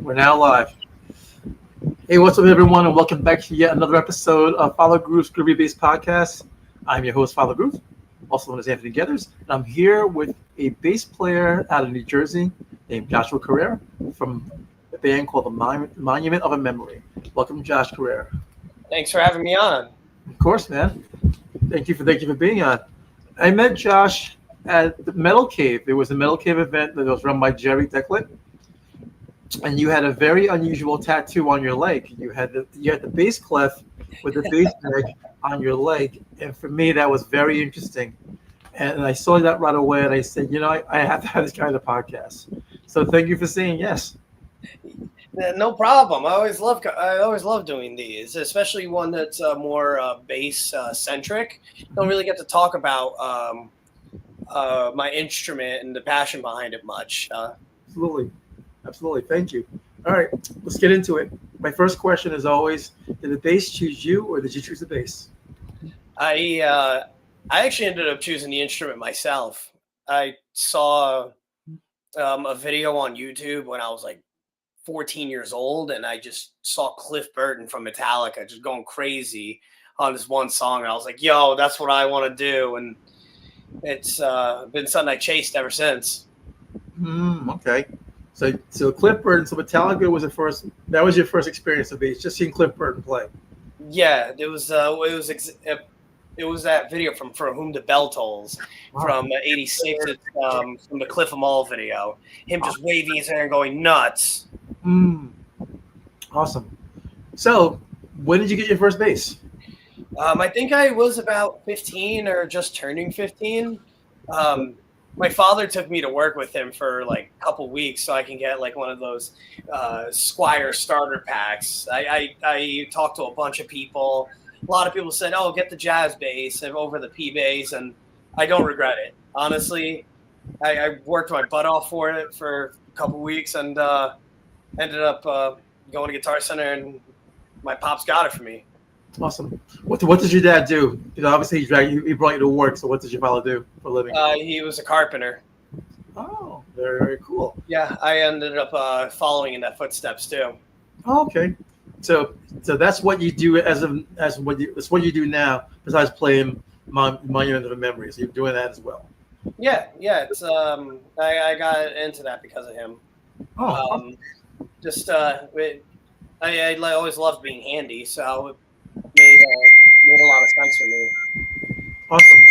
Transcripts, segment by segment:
We're now live. Hey, what's up, everyone, and welcome back to yet another episode of Father Groove's Groovy Bass Podcast. I'm your host, Father Groove, also known as Anthony Gathers, and I'm here with a bass player out of New Jersey named Joshua Correa from a band called the Monument of a Memory. Welcome, Josh Correa. Thanks for having me on. Of course, man. Thank you for being on. I met Josh at the Metal Cave. There was a Metal Cave event that was run by Jerry Declet. And you had a very unusual tattoo on your leg. You had the bass clef with the bass neck on your leg, and for me that was very interesting. And I saw that right away, and I said, I have to have this guy on the podcast. So thank you for saying yes. No problem. I always love doing these, especially one that's more bass centric. Don't really get to talk about my instrument and the passion behind it much. Absolutely. Thank you. All right, let's get into it. My first question is always, did the bass choose you or did you choose the bass? I actually ended up choosing the instrument myself. I saw a video on YouTube when I was like 14 years old, and I just saw Cliff Burton from Metallica just going crazy on this one song. And I was like, yo, that's what I want to do. And it's been something I chased ever since. Okay. So Cliff Burton, so Metallica was that was your first experience of bass, just seeing Cliff Burton play. Yeah, it was that video from For Whom the Bell Tolls from '86. It's from the Cliff 'Em All video. Him just waving his hair and going nuts. Awesome. So when did you get your first bass? I think I was about 15 or just turning 15. My father took me to work with him for like a couple weeks so I can get like one of those Squire starter packs. I talked to a bunch of people. A lot of people said, oh, get the jazz bass over the P bass, and I don't regret it. Honestly, I worked my butt off for it for a couple weeks and ended up going to Guitar Center, and my pops got it for me. Awesome. What did your dad do? Obviously he brought you to work. So what did your father do for a living? He was a carpenter. Oh, very, very cool. Yeah, I ended up following in that footsteps too. Oh, okay. So that's what you do that's what you do now besides playing Monument of a Memory. So you're doing that as well. Yeah. It's I got into that because of him. Oh. I always loved being handy, so it made a lot of sense for me. Awesome.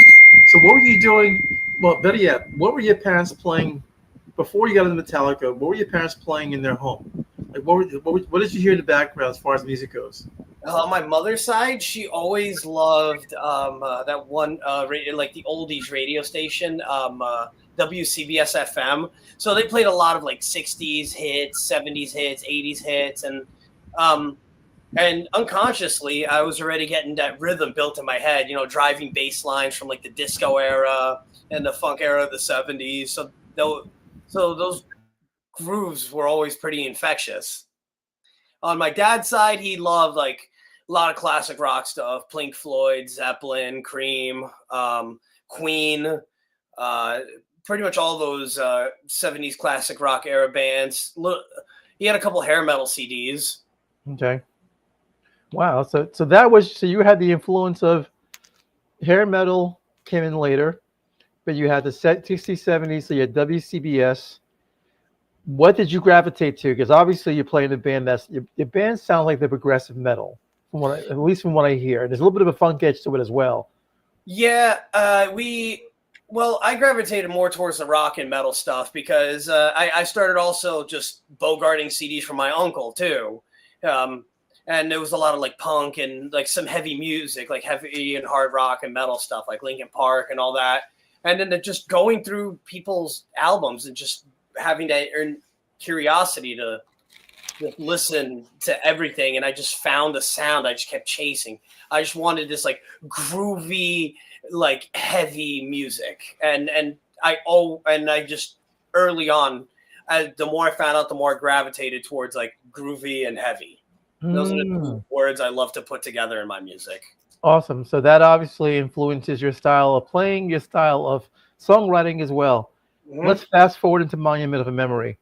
So what were you doing? Well, better yet, what were your parents playing before you got into Metallica? What were your parents playing in their home? Like what did you hear in the background as far as music goes? On my mother's side, she always loved that one like the oldies radio station, WCBS FM. So they played a lot of like 60s hits, 70s hits, 80s hits, and unconsciously, I was already getting that rhythm built in my head, driving bass lines from like the disco era and the funk era of the 70s. So those grooves were always pretty infectious. On my dad's side, he loved like a lot of classic rock stuff, Pink Floyd, Zeppelin, Cream, Queen, pretty much all those 70s classic rock era bands. He had a couple hair metal CDs. Okay. Wow. So you had the influence of hair metal came in later, but you had the 60s, 70s, so you had WCBS. What did you gravitate to? Because obviously you're playing a band your band sounds like the progressive metal, at least from what I hear. There's a little bit of a funk edge to it as well. Yeah, I gravitated more towards the rock and metal stuff because I started also just bogarting CDs from my uncle too. And there was a lot of like punk and like some heavy music, like heavy and hard rock and metal stuff like Linkin Park and all that. And then just going through people's albums and just having that curiosity to listen to everything. And I just found a sound I just kept chasing. I just wanted this like groovy, like heavy music. And I just early on, the more I found out, the more I gravitated towards like groovy and heavy. Those are the words I love to put together in my music. Awesome. So that obviously influences your style of playing, your style of songwriting as well. Mm-hmm. Let's fast forward into Monument of a Memory.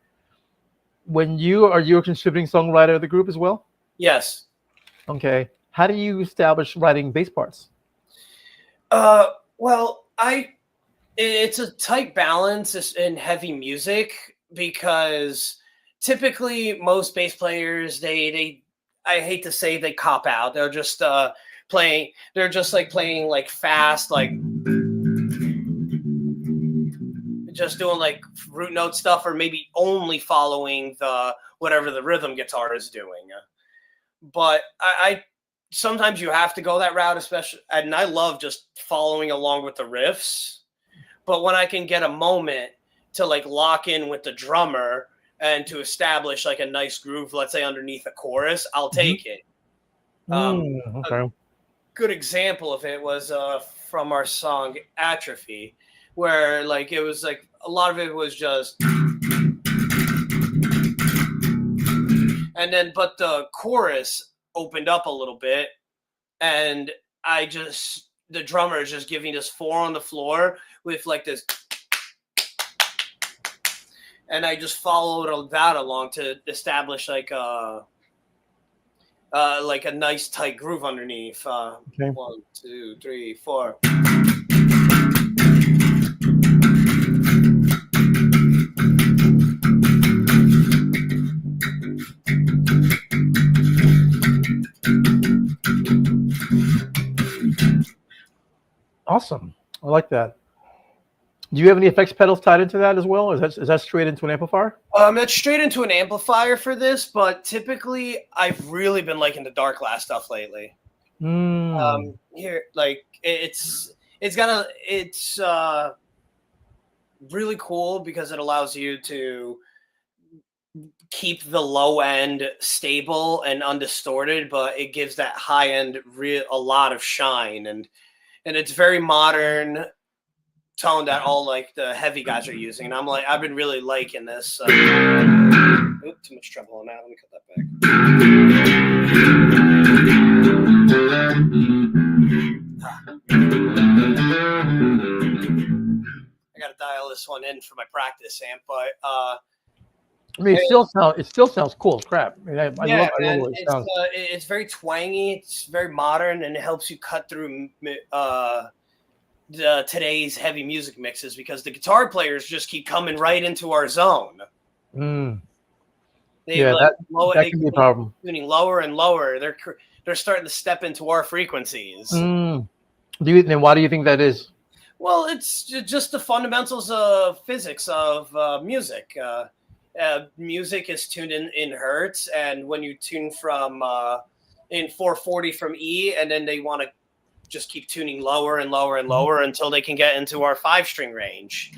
when you're a contributing songwriter of the group as well? Yes. Okay. How do you establish writing bass parts? Well, it's a tight balance in heavy music because typically most bass players they I hate to say they cop out. They're just playing. They're just like playing like fast, like just doing like root note stuff, or maybe only following the whatever the rhythm guitar is doing. But I sometimes you have to go that route, especially, and I love just following along with the riffs. But when I can get a moment to like lock in with the drummer and to establish like a nice groove, let's say underneath a chorus, I'll take it. Okay. A good example of it was from our song Atrophy, where like it was like a lot of it was just, and then but the chorus opened up a little bit, and the drummer is just giving this 4 on the floor with like this, and I just followed that along to establish like a nice tight groove underneath. Okay. 1, 2, 3, 4. Awesome. I like that. Do you have any effects pedals tied into that as well? Or is that straight into an amplifier? It's straight into an amplifier for this, but typically I've really been liking the dark glass stuff lately. Here, like it's really cool because it allows you to keep the low end stable and undistorted, but it gives that high end a lot of shine, and it's very modern tone that all like the heavy guys are using, and I've been really liking this. Too much trouble on that. Let me cut that back. I gotta dial this one in for my practice amp, but I mean, it still sounds cool as crap. I mean, I love what it sounds. It's very twangy. It's very modern, and it helps you cut through today's heavy music mixes because the guitar players just keep coming right into our zone. That can be a problem. Tuning lower and lower. They're starting to step into our frequencies. Then why do you think that is? Well, it's just the fundamentals of physics of music. Music is tuned in hertz, and when you tune from in 440 from E, and then they want to just keep tuning lower and lower and lower until they can get into our 5-string range.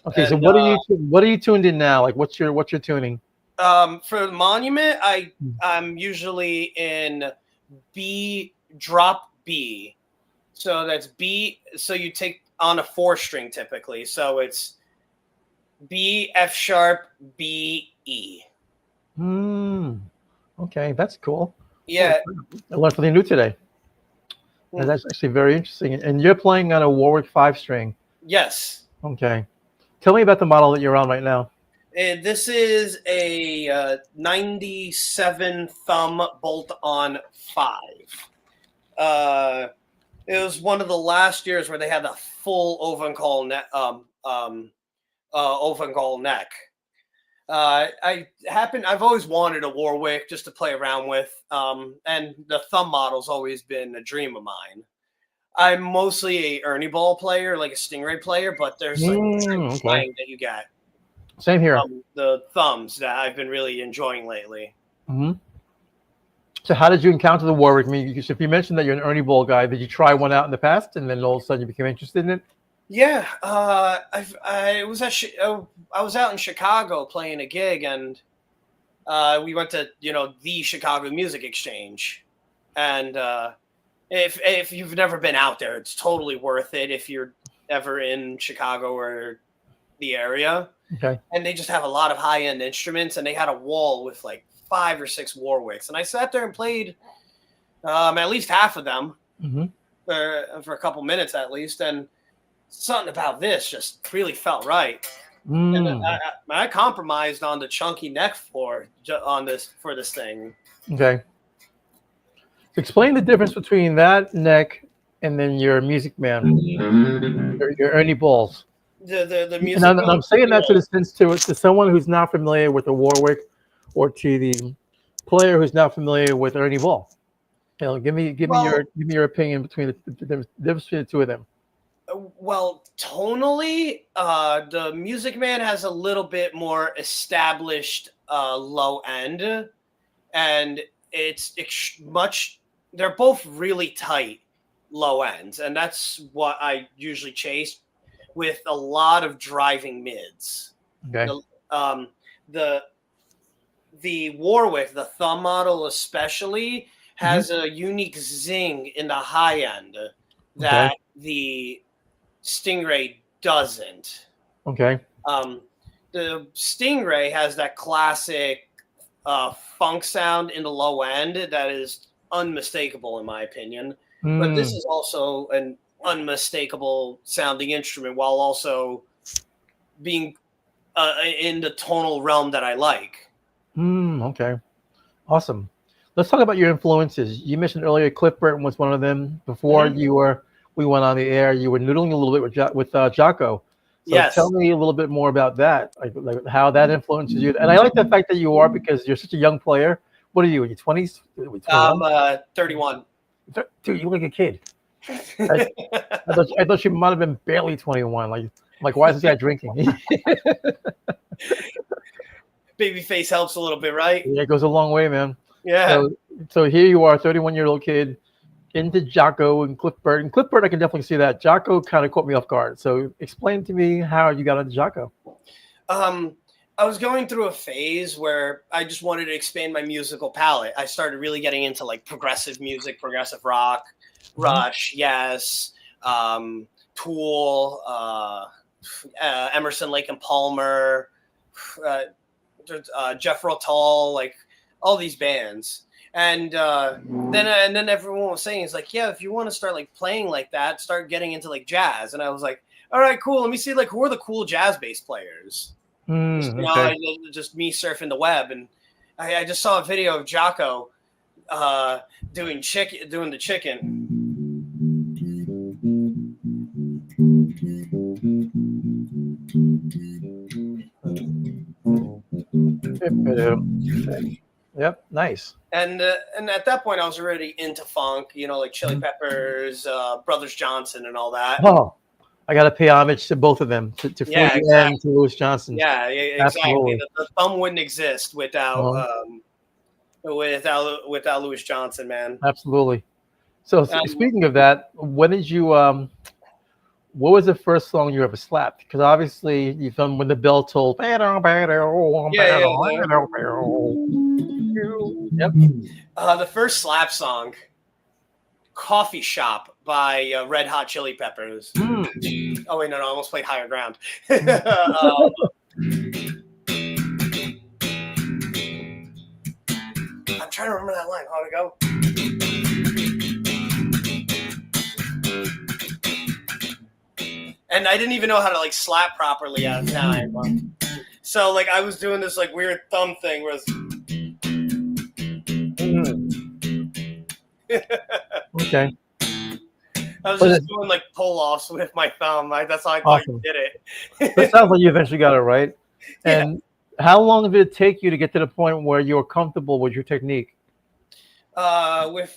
Okay, and, so what are you tuned in now? Like, what's your tuning? For the Monument, I'm usually in B drop B, so that's B. So you take on a 4-string typically, so it's B F sharp B E. Okay, that's cool. Yeah, I learned something new today. And that's actually very interesting. And you're playing on a Warwick 5-string. Yes. Okay. Tell me about the model that you're on right now. This is a 97 thumb bolt-on 5. It was one of the last years where they had the full Ovencall neck. Ovencall neck. I've always wanted a Warwick just to play around with, and the thumb model's always been a dream of mine. I'm mostly a Ernie Ball player, like a Stingray player, but there's like twang that you get. Same here. The thumbs that I've been really enjoying lately. So how did you encounter the Warwick? I mean, if you mentioned that you're an Ernie Ball guy, did you try one out in the past, and then all of a sudden you became interested in it? Yeah, I was out in Chicago playing a gig, and we went to the Chicago Music Exchange, and if you've never been out there, it's totally worth it if you're ever in Chicago or the area. Okay. And they just have a lot of high end instruments, and they had a wall with like 5 or 6 Warwicks, and I sat there and played at least half of them for a couple minutes at least, and something about this just really felt right. And Mm. I compromised on the chunky neck for this thing. Okay. So explain the difference between that neck and then your Music Man, your Ernie Balls. The And music. I'm saying that to the sense to someone who's not familiar with the Warwick, or to the player who's not familiar with Ernie Ball. Well, give me your opinion between the difference between the two of them. well, tonally, the Music Man has a little bit more established low end, and much. They're both really tight low ends, and that's what I usually chase with a lot of driving mids. Okay. The um, the Warwick, the thumb model especially, has a unique zing in the high end Okay. that the Stingray doesn't. Okay. The Stingray has that classic funk sound in the low end that is unmistakable in my opinion. But this Mm. is also an unmistakable sounding instrument while also being in the tonal realm that I like. Okay. Awesome. Let's talk about your influences. You mentioned earlier Cliff Burton was one of them. Before Mhm. we went on the air, you were noodling a little bit with Jocko. So tell Yes. me a little bit more about that, like how that influences you. And I like the fact that you are, because you're such a young player. What are you in your 20s? 21? 31. Dude, you look like a kid. I thought you might have been barely 21. Like why is this guy drinking? Babyface helps a little bit, right? Yeah, it goes a long way, man. Yeah. So here you are, 31-year-old kid, into Jocko and Cliff Burton. Cliff Burton, I can definitely see that. Jocko kind of caught me off guard. So explain to me how you got into Jocko. I was going through a phase where I just wanted to expand my musical palette. I started really getting into like progressive music, progressive rock, Rush, Yes, Tool, Emerson, Lake and Palmer, Jethro Tull, like all these bands. And then everyone was saying, it's like, yeah, if you want to start like playing like that, start getting into like jazz. And I was like, all right, cool. Let me see like who are the cool jazz bass players. Okay. Just me surfing the web, and I just saw a video of Jocko doing the chicken. Yep, nice. And at that point, I was already into funk, like Chili Peppers, Brothers Johnson, and all that. Oh, I got to pay homage to both of them, to Yeah, Freddie exactly. and to Louis Johnson. Yeah, exactly. Absolutely. The thumb wouldn't exist without Uh-huh. without Louis Johnson, man. Absolutely. So speaking of that, when did you what was the first song you ever slapped? Because obviously you filmed When the Bell Tolled. Yeah. Yep. The first slap song, Coffee Shop by Red Hot Chili Peppers. Oh, wait, no, I almost played Higher Ground. I'm trying to remember that line. How'd it go? And I didn't even know how to like slap properly at the time. So like I was doing this like weird thumb thing where Okay. I was just doing like pull-offs with my thumb. That's how I thought you did it. It sounds like you eventually got it right. And how long did it take you to get to the point where you were comfortable with your technique? I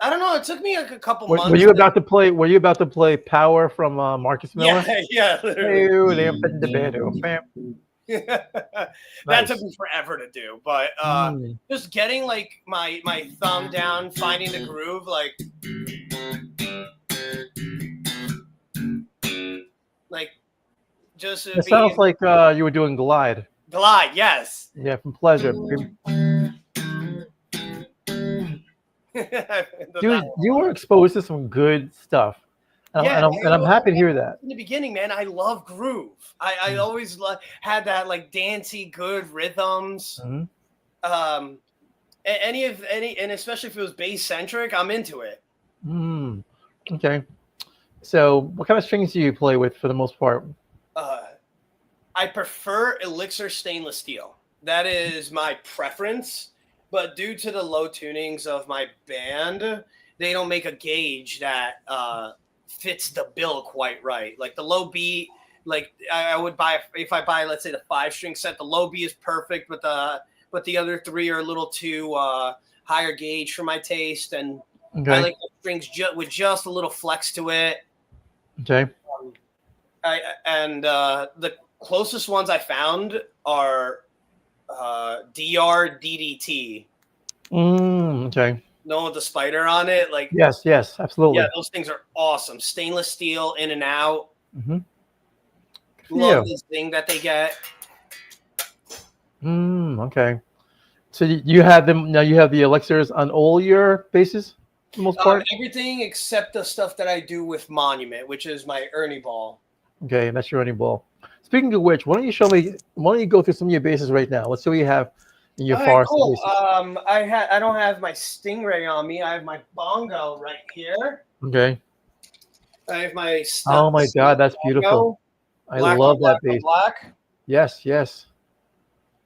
don't know. It took me like a couple months. Were you about to play Power from Marcus Miller? Yeah, literally. That took me forever to do, but just getting like my thumb down, finding the groove, like just. It sounds like you were doing Glide. Glide, yes. Yeah, from Pleasure. Dude, you were exposed to some good stuff. And I'm happy to hear that. In the beginning, man, I love groove. I always had that like dancey, good rhythms. And especially if it was bass centric, I'm into it. Okay. So, what kind of strings do you play with for the most part? Uh, I prefer Elixir stainless steel. That is my preference. But due to the low tunings of my band, they don't make a gauge that fits the bill quite right. Like the low B, like I would buy if I buy, let's say, the 5 string set. The low B is perfect, but the other three are a little too higher gauge for my taste, and I Okay. like the strings with just a little flex to it. Okay. The closest ones I found are DR DDT. Okay. No, with the spider on it, like Yes. Yes. yeah, Absolutely. those things are awesome. Stainless steel, in and out. Mm-hmm. Good for Love you. this thing that they get. Okay. So you have them now. You have the elixirs on all your bases for the most part. Everything except the stuff that I do with Monument, which is my Ernie ball. Okay, that's your running ball. Speaking of which, why don't you show me? Why don't you go through some of your bases right now? Let's see what you have in your All right, forest cool. bases. I don't have my Stingray on me. I have my bongo right here. Okay. I have my Oh my God, that's beautiful. bongo, I black on love black that on base. black. Yes, yes.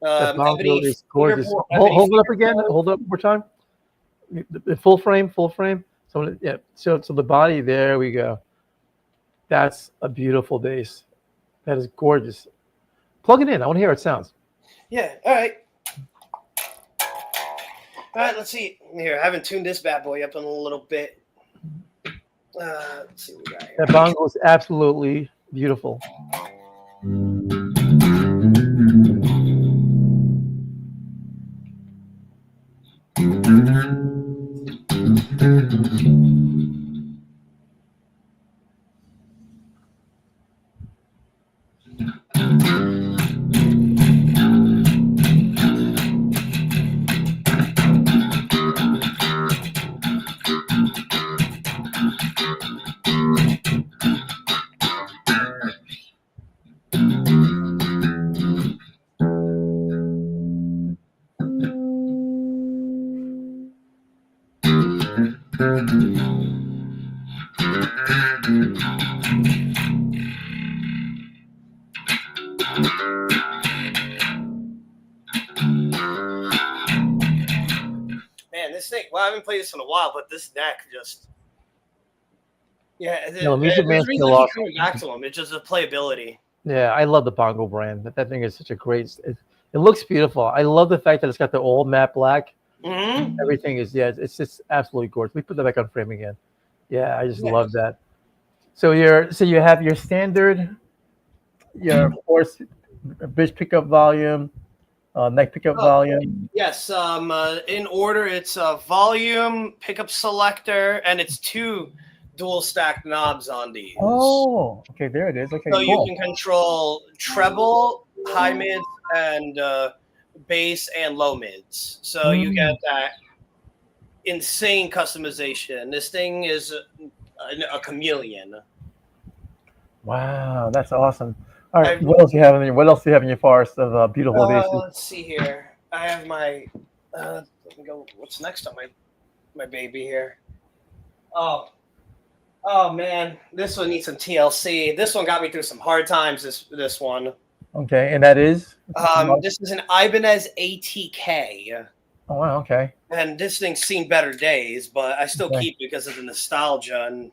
That bongo Ebony is gorgeous. fingerboard, ebony Hold it up again. fingerboard. Hold it up one more time. Full frame, full frame. So yeah. So the body. There we go. That's a beautiful bass. That is gorgeous. Plug it in. I want to hear how it sounds. Yeah. All right. All right. Let's see. Here, I haven't tuned this bad boy up in a little bit. Let's see what we got here. That bongo is absolutely beautiful. Man, this thing. Well, I haven't played this in a while, but this neck just. Yeah, No, Music there's Man's a reason still I keep awesome. coming back to them. It's just the playability. Yeah, I love the bongo brand. That thing is such a great. It looks beautiful. I love the fact that it's got the all matte black. Mm-hmm. Everything is it's just absolutely gorgeous. We put that back on frame again. Yeah, I just Yeah. love that. So you have your standard, your of course, bridge pickup volume, neck pickup Oh, volume. yes. In order, it's volume, pickup selector, and it's 2 dual stacked knobs on these. Oh, okay, there it is. Okay, So you cool. can control treble, high mids, and bass and low mids. So you get that insane customization. This thing is a chameleon. Wow, that's awesome. All right, I've, what else do you have in your forest of beautiful bases? let's see here. I have my. Let me go. What's next on my baby here? Oh man, this one needs some TLC. This one got me through some hard times. This one. Okay, and that is. This is an Ibanez ATK. Oh wow, okay. And this thing's seen better days, but I still Okay. keep it because of the nostalgia.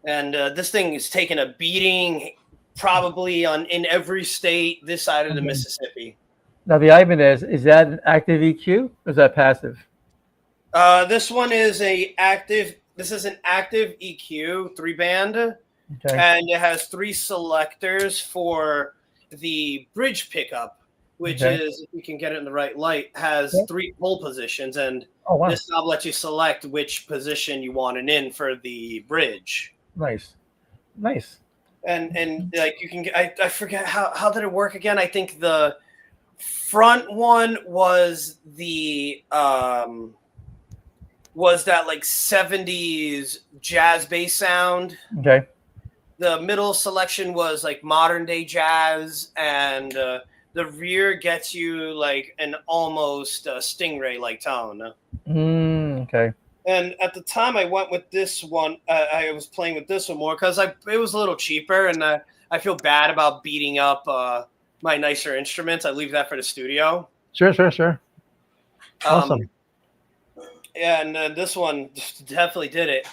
And this thing is taking a beating probably in every state this side of the Okay. Mississippi. Now the Ibanez, is that an active EQ or is that passive? This one is this is an active EQ 3-band, Okay. and it has 3 selectors for the bridge pickup, which Okay. is, if you can get it in the right light, has Yeah. 3 pole positions, and Oh wow, this knob lets you select which position you want it in for the bridge. nice, nice. And like you can get, I forget how did it work again? I think the front one was was that like 70s jazz bass sound. Okay. The middle selection was like modern day jazz, and the rear gets you like an almost Stingray like tone. Okay. And at the time, I went with this one. I was playing with this one more because it was a little cheaper, and I feel bad about beating up my nicer instruments. I leave that for the studio. Sure. Awesome. Yeah, and this one definitely did it.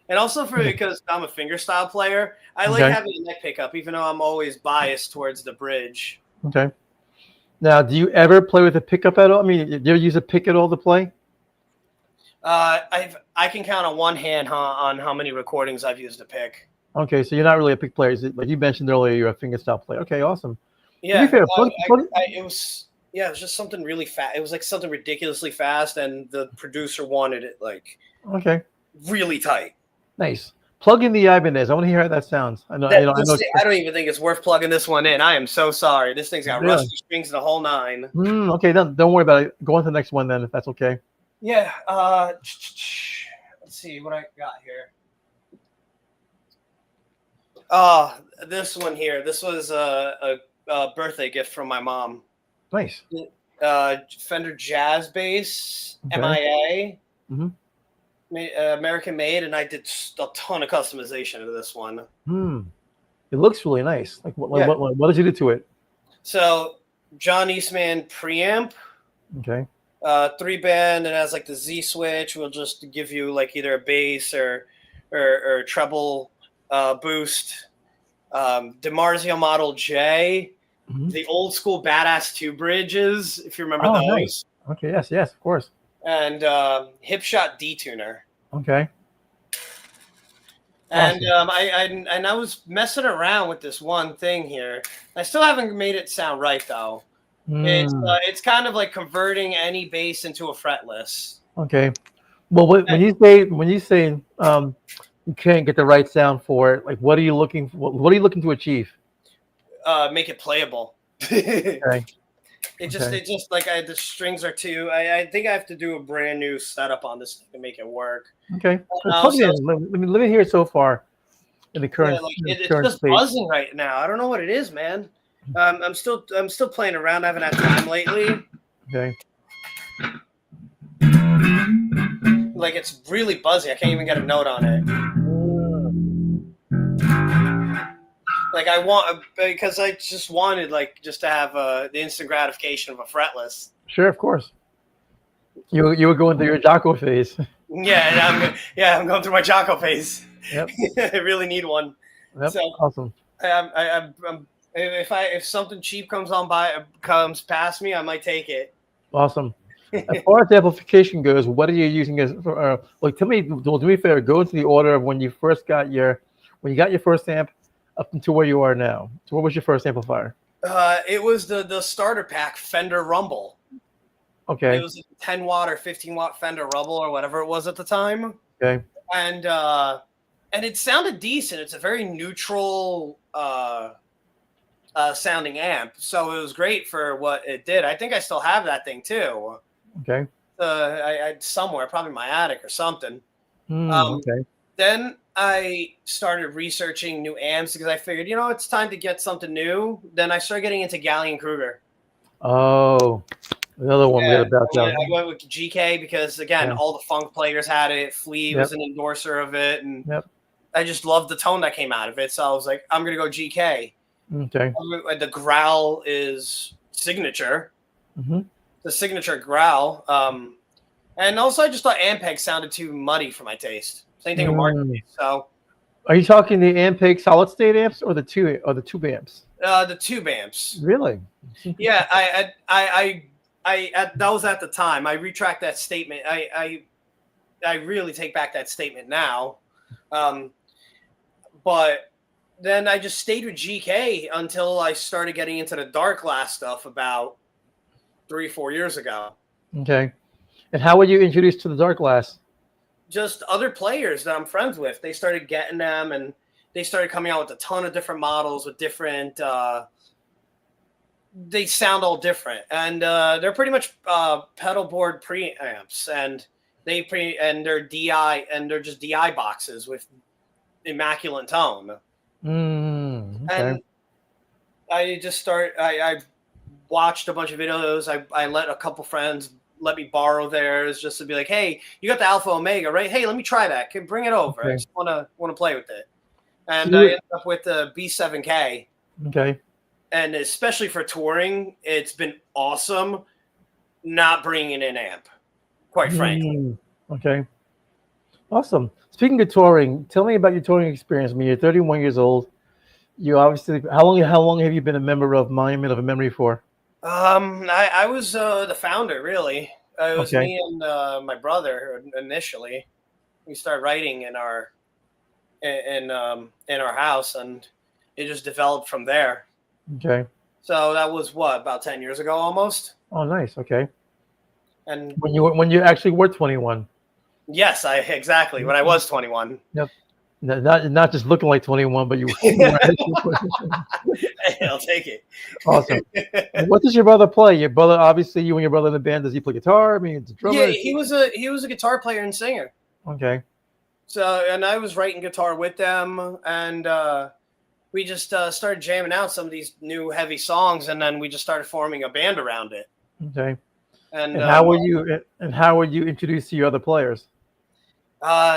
And also because I'm a fingerstyle player, I like having a neck pickup, even though I'm always biased towards the bridge. Okay. Now, do you ever play with a pickup at all? I mean, do you ever use a pick at all to play? I can count on one hand on how many recordings I've used a pick. Okay, so you're not really a pick player. Like you mentioned earlier, you're a fingerstyle player. Okay, awesome. Yeah, to be fair, it was just something really fast. It was like something ridiculously fast, and the producer wanted it like really tight. Nice. Plug in the Ibanez. I want to hear how that sounds. I know. I don't even think it's worth plugging this one in. I am so sorry. This thing's got rusty strings and the whole nine. Okay, don't worry about it. Go on to the next one then, if that's okay. Yeah. Let's see what I got here. This one here. This was a birthday gift from my mom. Nice. Fender Jazz Bass, MIA. Mm-hmm. American made, and I did a ton of customization to this one. It looks really nice. Like what did you do to it? So John Eastman preamp. Okay. 3-band, and it has like the Z switch. Will just give you like either a bass or treble boost. DiMarzio Model J. The old school Badass 2 bridges, if you remember those. Nice. Okay. Yes, of course. And Hipshot D-tuner. Okay. And awesome. I was messing around with this one thing here. I still haven't made it sound right though. It's kind of like converting any bass into a fretless. Okay. Well, when you say you can't get the right sound for it, like what are you looking for? What are you looking to achieve? Make it playable. Okay. It just like the strings are too. I think I have to do a brand new setup on this to make it work. Okay. Let me hear it so far in the current. It's just space. Buzzing right now. I don't know what it is, man. I'm still playing around. I haven't had time lately. Okay. Like it's really buzzy. I can't even get a note on it. Like because I just wanted just to have the instant gratification of a fretless. Sure, of course. You were going through your Jocko phase. Yeah, I'm going through my Jocko phase. Yep. I really need one. Yep. So, awesome. If something cheap comes past me, I might take it. Awesome. As far as amplification goes, what are you using as? Tell me. Do me a favor. Go into the order of when you got your first amp up until where you are now. So, what was your first amplifier? It was the starter pack Fender Rumble. Okay. It was a 10 watt or 15 watt Fender Rumble or whatever it was at the time. Okay. And it sounded decent. It's a very neutral sounding amp, so it was great for what it did. I think I still have that thing too. Okay. I somewhere, probably my attic or something. Okay. Then I started researching new amps because I figured, it's time to get something new. Then I started getting into Gallion Kruger. Oh, another one we had about that. I went with GK because, again, all the funk players had it. Flea was an endorser of it. And I just loved the tone that came out of it. So I was like, I'm going to go GK. Okay. The growl is signature. Mm-hmm. The signature growl. And also I just thought Ampeg sounded too muddy for my taste. Same thing with Martin. So, are you talking the Ampeg solid state amps or the tube amps? The tube amps. Really? Yeah, I that was at the time. I retract that statement. I really take back that statement now. But then I just stayed with GK until I started getting into the dark glass stuff about 3-4 years ago. Okay. And how were you introduced to the dark glass? Just other players that I'm friends with. They started getting them, and they started coming out with a ton of different models with different. They sound all different, and they're pretty much pedal board preamps, and they're DI, and they're just DI boxes with immaculate tone. Okay. And I just I watched a bunch of videos. I let a couple friends let me borrow theirs just to be like, hey, you got the Alpha Omega, right? Hey, let me try that. Bring it over. Okay. I just want to play with it. So And I ended up with the B7K. Okay. And especially for touring, it's been awesome not bringing an amp, quite frankly. Okay. Awesome. Speaking of touring, tell me about your touring experience. I mean, you're 31 years old. You obviously, how long have you been a member of Monument of a Memory for? I was the founder, really. It was Okay. me and my brother initially. We started writing in our house, and it just developed from there. Okay. So that was about 10 years ago, almost. Oh, nice. Okay. And When you actually were 21. yes, exactly when I was 21. Yep. Not just looking like 21, but you were I'll take it. awesome. What does your brother play? Your brother, obviously, you and your brother in the band. Does he play guitar? I mean, it's a drummer. Yeah, he was a guitar player and singer. Okay. So, and I was writing guitar with them, and we just started jamming out some of these new heavy songs, and then we just started forming a band around it. Okay. And how were you introduced to your other players?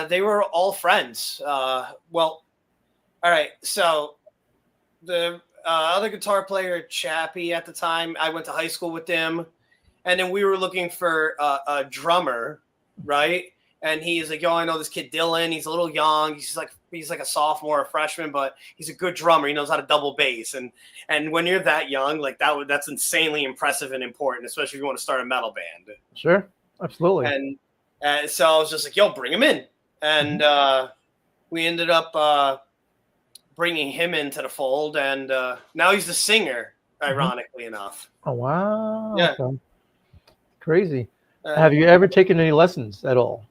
They were all friends. Well, all right. So the other guitar player, Chappie, at the time, I went to high school with him, and then we were looking for a drummer, right? And he's like, "Yo, I know this kid Dylan. He's a little young. He's like a sophomore, a freshman, but he's a good drummer. He knows how to double bass." And when you're that young, like that's insanely impressive and important, especially if you want to start a metal band. Sure, absolutely. And so I was just like, "Yo, bring him in." And we ended up bringing him into the fold, and now he's the singer. Ironically enough. Oh wow! Yeah, okay. Crazy. Have you ever taken any lessons at all?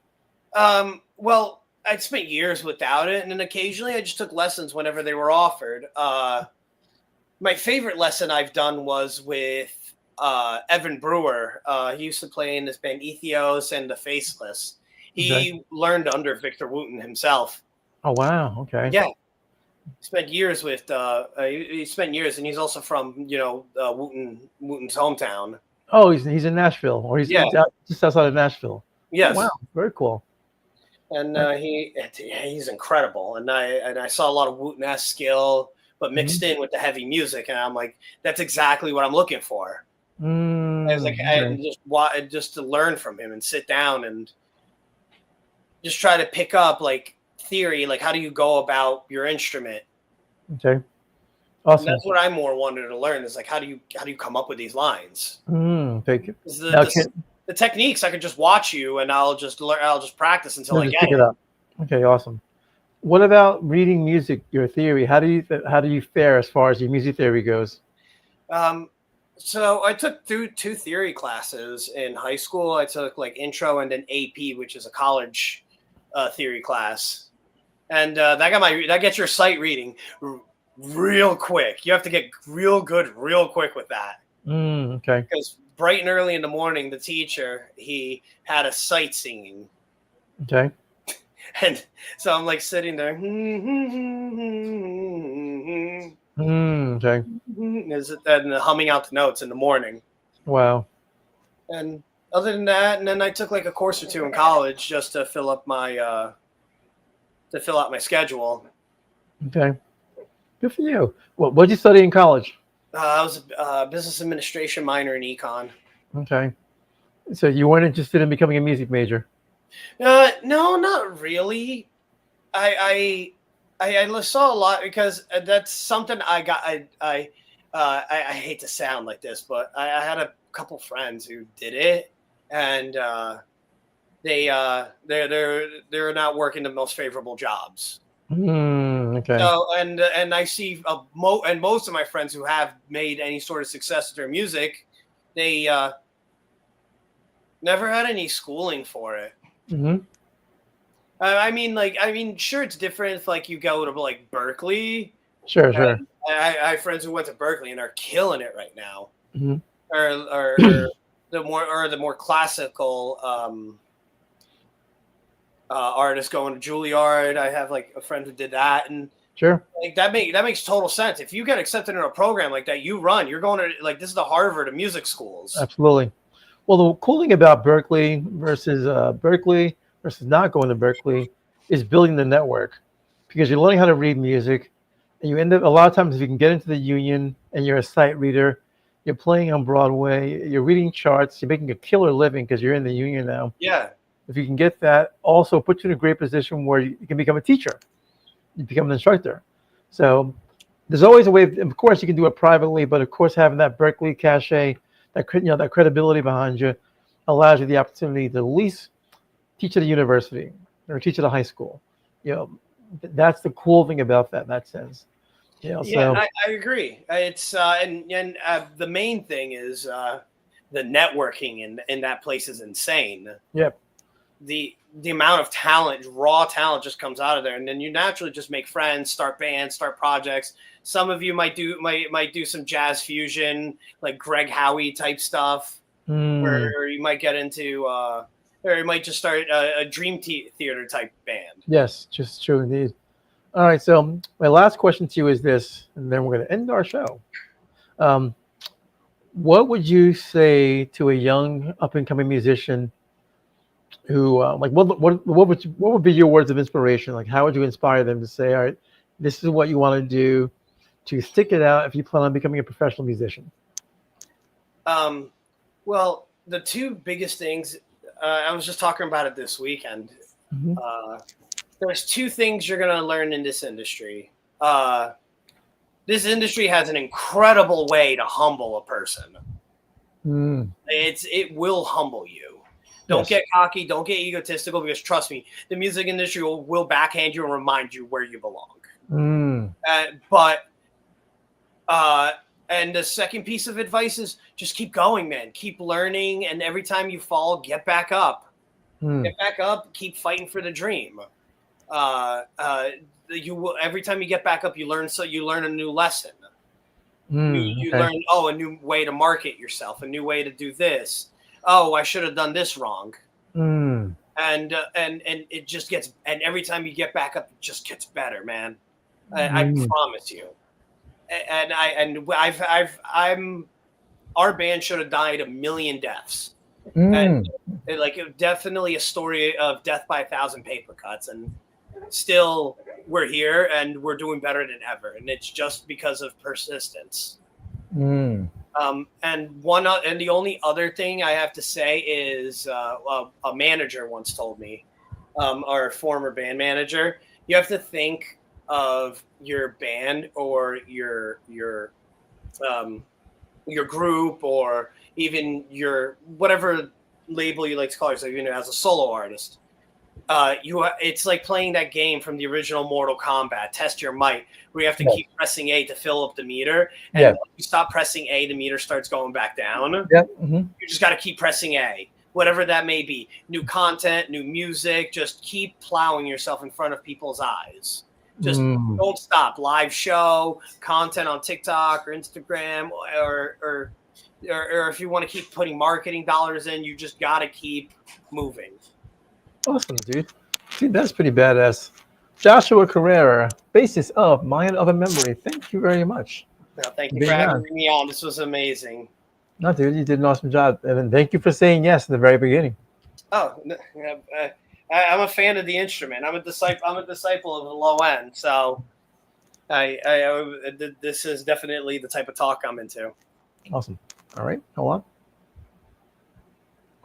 Well, I'd spent years without it, and then occasionally I just took lessons whenever they were offered. My favorite lesson I've done was with Evan Brewer. He used to play in this band Ethos and the Faceless. He learned under Victor Wooten himself. Oh wow! Okay. Yeah, spent years with. He spent years, and he's also from Wooten's hometown. Oh, he's in Nashville, or he's just outside of Nashville. Yes. Oh, wow, very cool. And he's incredible, and I saw a lot of Wooten-esque skill, but mixed in with the heavy music, and I'm like, that's exactly what I'm looking for. I was like, just to learn from him and sit down and just try to pick up like theory, like how do you go about your instrument? Okay, awesome. And that's what I more wanted to learn is like how do you come up with these lines? Thank you. The techniques I could just watch you and I'll just practice until I get pick it up. Okay, awesome. What about reading music? Your theory? How do you fare as far as your music theory goes? So I took two theory classes in high school. I took like intro and then AP, which is a college theory class, and that gets your sight reading real quick. You have to get real good real quick with that. Okay. Because bright and early in the morning, the teacher, he had a sight singing. Okay. And so I'm like sitting there. Okay. And humming out the notes in the morning. Wow. And other than that, and then I took like a course or two in college just to fill out my schedule. Okay. Good for you. What did you study in college? I was a business administration minor in econ. Okay. So you weren't interested in becoming a music major? No, not really. I saw a lot because that's something I got. I hate to sound like this, but I had a couple friends who did it, and they're not working the most favorable jobs. Okay. So and I see and most of my friends who have made any sort of success with their music, they never had any schooling for it. Mm-hmm. I mean, sure, it's different if like you go to like Berkeley. Sure. I have friends who went to Berkeley and are killing it right now. Mm-hmm. Or the more classical artists going to Juilliard. I have like a friend who did that, and sure, like that makes total sense. If you get accepted in a program like that, you're going to like this is the Harvard of music schools. Absolutely. Well, the cool thing about Berkeley versus not going to Berkeley is building the network, because you're learning how to read music, and you end up a lot of times if you can get into the union and you're a sight reader, you're playing on Broadway, you're reading charts, you're making a killer living because you're in the union now. Yeah. If you can get that, also puts you in a great position where you can become a teacher, you become an instructor. So there's always a way. Of course, you can do it privately, but of course, having that Berkeley cachet, that credibility behind you, allows you the opportunity to at least teach at a university or teach at a high school. You know, that's the cool thing about that in that sense. You know, Yeah, so I agree. It's and the main thing is the networking in that place is insane. yep. The amount of talent, raw talent, just comes out of there, and then you naturally just make friends, start bands, start projects. Some of you might do some jazz fusion, like Greg Howe type stuff, or you might get into, or you might just start a dream theater type band. Yes, just true indeed. All right, so my last question to you is this, and then we're going to end our show. What would you say to a young up and coming musician who like what would be your words of inspiration? Like how would you inspire them to say, all right, this is what you want to do to stick it out if you plan on becoming a professional musician? Well, the two biggest things, I was just talking about it this weekend. Mm-hmm. There's two things you're going to learn in this industry. This industry has an incredible way to humble a person. It will humble you. Don't get cocky. Don't get egotistical, because trust me, the music industry will backhand you and remind you where you belong. And the second piece of advice is just keep going, man. Keep learning, and every time you fall, get back up. Get back up. Keep fighting for the dream. You will, every time you get back up, you learn a new lesson. You learn a new way to market yourself, a new way to do this. Oh, I should have done this wrong. And it just gets, and every time you get back up, it just gets better, man. I promise you. Our band should have died a million deaths. And definitely a story of death by 1,000 paper cuts, and still we're here and we're doing better than ever, and it's just because of persistence. And the only other thing I have to say is a manager once told me, our former band manager, you have to think of your band or your group, or even your whatever label you like to call yourself, even as a solo artist. It's like playing that game from the original Mortal Kombat, Test Your Might, where you have to keep pressing A to fill up the meter, and when you stop pressing A, the meter starts going back down. You just got to keep pressing A, whatever that may be. New content, new music, just keep plowing yourself in front of people's eyes. Just don't stop. Live show, content on TikTok or Instagram, or if you want to keep putting marketing dollars in, you just got to keep moving. Awesome, dude. That's pretty badass. Joshua Correa, bassist of Mind of a Memory. Thank you very much. No, thank you for having me on. This was amazing. No, dude, you did an awesome job. And thank you for saying yes in the very beginning. Oh, I'm a fan of the instrument. I'm a disciple of the low end. So this is definitely the type of talk I'm into. Awesome. All right, hold on.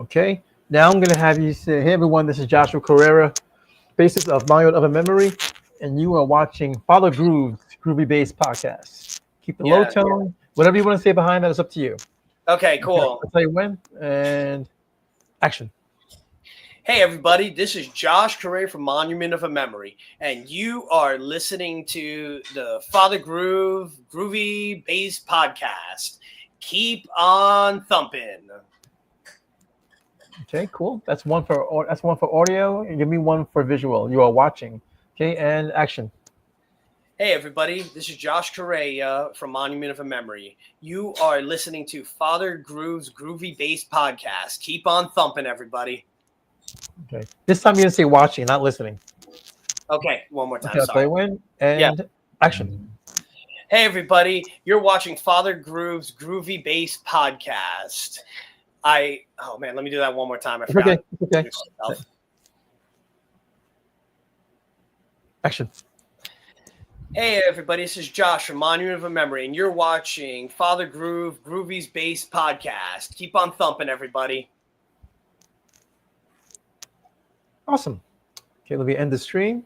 Okay. Now I'm going to have you say, hey, everyone, this is Joshua Correa, bassist of Mind of a Memory, and you are watching Father Groove's Groovy Bass Podcast. Keep the low tone. Whatever you want to say behind that is up to you. Okay, cool. I'll tell you when, and action. Hey, everybody, this is Josh Correa from Monument of a Memory, and you are listening to the Father Groove Groovy Bass Podcast. Keep on thumping. Okay, cool. That's one for audio. And give me one for visual. You are watching. Okay, and action. Hey, everybody. This is Josh Correa from Monument of a Memory. You are listening to Father Groove's Groovy Bass Podcast. Keep on thumping, everybody. Okay. This time you're going to say watching, not listening. Okay, one more time. Okay, sorry. Win, and action. Hey, everybody. You're watching Father Groove's Groovy Bass Podcast. Oh man, let me do that one more time. I forgot. Okay. Action. Hey everybody, this is Josh from Monument of a Memory, and you're watching Father Groove, Groovy's Bass Podcast. Keep on thumping, everybody. Awesome. Okay, let me end the stream.